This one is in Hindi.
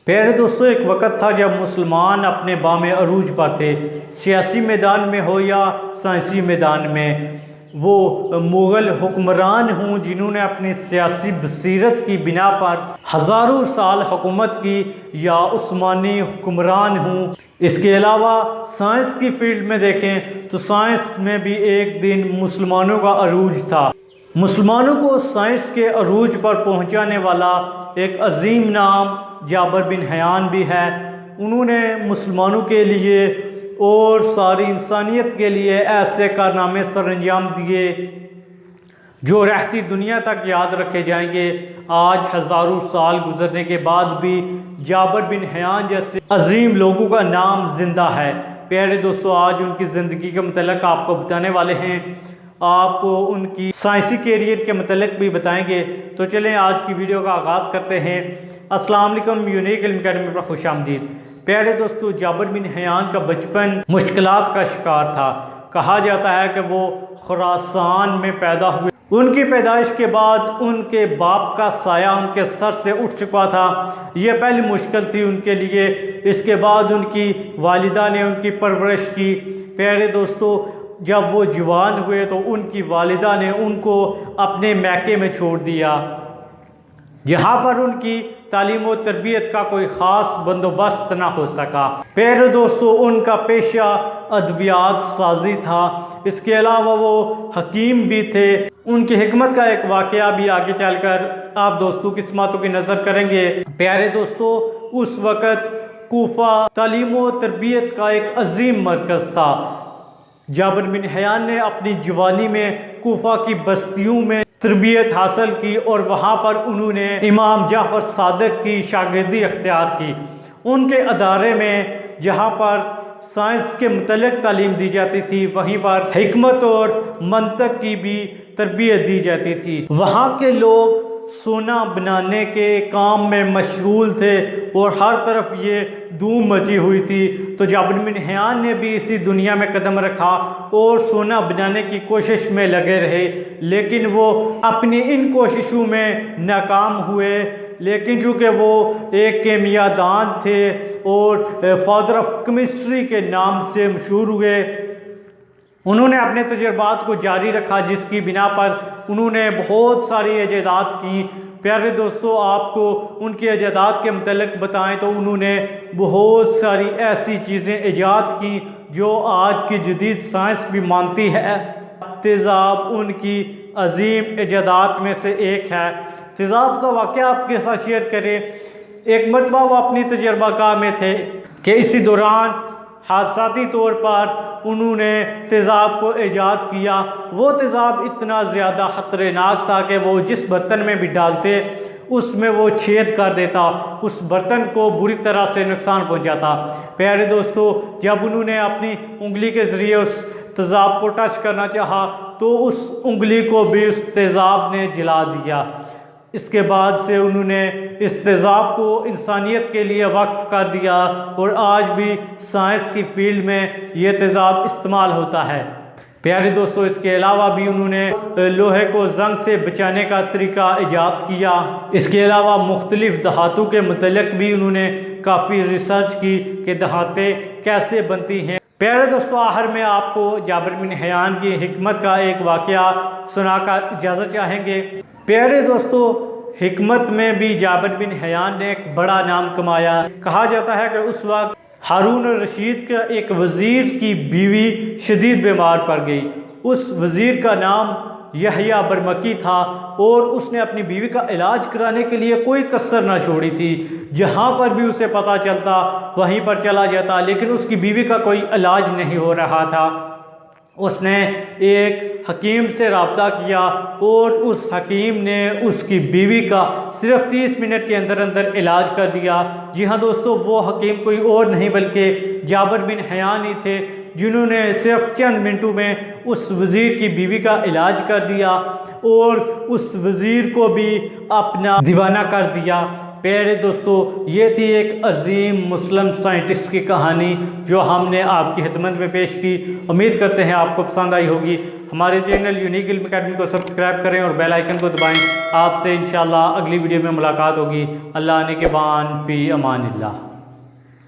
प्यारे दोस्तों, एक वक़्त था जब मुसलमान अपने बामे अरूज पर थे। सियासी मैदान में हो या साइंसी मैदान में, वो मुग़ल हुक्मरान हों जिन्होंने अपनी सियासी बसीरत की बिना पर हज़ारों साल हुकूमत की, या उस्मानी हुक्मरान हों। इसके अलावा साइंस की फील्ड में देखें तो साइंस में भी एक दिन मुसलमानों का अरूज था। मुसलमानों को साइंस के अरूज पर पहुंचाने वाला एक अजीम नाम जाबिर बिन हयान भी है। उन्होंने मुसलमानों के लिए और सारी इंसानियत के लिए ऐसे कारनामे सरअंजाम दिए जो रहती दुनिया तक याद रखे जाएंगे। आज हज़ारों साल गुजरने के बाद भी जाबिर बिन हयान जैसे अजीम लोगों का नाम जिंदा है। प्यारे दोस्तों, आज उनकी ज़िंदगी के मतलब आपको बताने वाले हैं, आपको उनकी साइंसी कैरियर के मतलब भी बताएंगे। तो चलें आज की वीडियो का आगाज़ करते हैं। अस्सलाम वालेकुम, यूनिक इल्म अकेडमी पर खुश आमदीद। प्यारे दोस्तों, जाबिर बिन हयान का बचपन मुश्किलात का शिकार था। कहा जाता है कि वो खुरासान में पैदा हुए। उनकी पैदाइश के बाद उनके बाप का साया उनके सर से उठ चुका था। ये पहली मुश्किल थी उनके लिए। इसके बाद उनकी वालिदा ने उनकी परवरिश की। प्यारे दोस्तों, जब वो जवान हुए तो उनकी वालिदा ने उनको अपने मैके में छोड़ दिया, जहाँ पर उनकी तालीम और तरबियत का कोई ख़ास बंदोबस्त ना हो सका। प्यारे दोस्तों, उनका पेशा अद्वियात साजी था। इसके अलावा वो हकीम भी थे। उनकी हिकमत का एक वाक़या भी आगे चलकर आप दोस्तों की समातों की नज़र करेंगे। प्यारे दोस्तों, उस वक़्त कूफा तालीम और तरबियत का एक अजीम मरकज़ था। जाबिर बिन हयान ने अपनी जवानी में कूफा की बस्तियों में तरबियत हासिल की और वहाँ पर उन्होंने इमाम जाफ़र सादिक की शागिर्दी अख्तियार की। उनके अदारे में जहाँ पर साइंस के मुतल्लिक़ तालीम दी जाती थी, वहीं पर हिकमत और मंतक की भी तरबियत दी जाती थी। वहाँ के लोग सोना बनाने के काम में मशगूल थे और हर तरफ ये धूम मची हुई थी। तो जाबिर बिन हयान ने भी इसी दुनिया में कदम रखा और सोना बनाने की कोशिश में लगे रहे, लेकिन वो अपनी इन कोशिशों में नाकाम हुए। लेकिन चूँकि वो एक केमियादान थे और फादर ऑफ केमिस्ट्री के नाम से मशहूर हुए, उन्होंने अपने तजुर्बात को जारी रखा, जिसकी बिना पर उन्होंने बहुत सारी इजादात की। प्यारे दोस्तों, आपको उनके इजादात के मतलब बताएं तो उन्होंने बहुत सारी ऐसी चीज़ें ईजाद की जो आज की जदीद साइंस भी मानती है। तेज़ाब उनकी अजीम इजादात में से एक है। तेज़ाब का वाक़या आपके साथ शेयर करें। एक मरतबा वो अपनी तजर्बागाह में थे कि इसी दौरान हादसाती तौर पर उन्होंने तेज़ाब को ईजाद किया। वो तेज़ाब इतना ज़्यादा ख़तरनाक था कि वो जिस बर्तन में भी डालते उसमें वो छेद कर देता, उस बर्तन को बुरी तरह से नुकसान पहुंचाता। प्यारे दोस्तों, जब उन्होंने अपनी उंगली के ज़रिए उस तेज़ाब को टच करना चाहा तो उस उंगली को भी उस तेज़ाब ने जला दिया। इसके बाद से उन्होंने इस तेज़ाब को इंसानियत के लिए वक्फ कर दिया और आज भी साइंस की फील्ड में ये तेज़ाब इस्तेमाल होता है। प्यारे दोस्तों, इसके अलावा भी उन्होंने लोहे को जंग से बचाने का तरीका ईजाद किया। इसके अलावा मुख्तलिफ दहातों के मुतल्लिक़ भी उन्होंने काफ़ी रिसर्च की कि दहातें कैसे बनती हैं। प्यारे दोस्तों, आखिर में आपको जाबिर बिन हयान की हिकमत का एक वाक़या सुनाकर इजाज़त चाहेंगे। प्यारे दोस्तों, हिकमत में भी जाबिर बिन हयान ने एक बड़ा नाम कमाया। कहा जाता है कि उस वक्त हारून रशीद का एक वज़ीर की बीवी शदीद बीमार पड़ गई। उस वज़ीर का नाम यहया बरमकी था और उसने अपनी बीवी का इलाज कराने के लिए कोई कसर ना छोड़ी थी। जहाँ पर भी उसे पता चलता वहीं पर चला जाता, लेकिन उसकी बीवी का कोई इलाज नहीं हो रहा था। उसने एक हकीम से रब्ता किया और उस हकीम ने उसकी बीवी का सिर्फ 30 मिनट के अंदर अंदर इलाज कर दिया। जी हाँ दोस्तों, वो हकीम कोई और नहीं बल्कि जाबिर बिन हयान ही थे, जिन्होंने सिर्फ चंद मिनटों में उस वज़ीर की बीवी का इलाज कर दिया और उस वज़ीर को भी अपना दीवाना कर दिया। प्यारे दोस्तों, ये थी एक अजीम मुस्लिम साइंटिस्ट की कहानी जो हमने आपकी खिदमत में पेश की। उम्मीद करते हैं आपको पसंद आई होगी। हमारे चैनल यूनिक इल्म अकेडमी को सब्सक्राइब करें और बेल आइकन को दबाएं। आपसे इंशाल्लाह अगली वीडियो में मुलाकात होगी। अल्लाह ने के बान फ़ी अमानिल्लाह।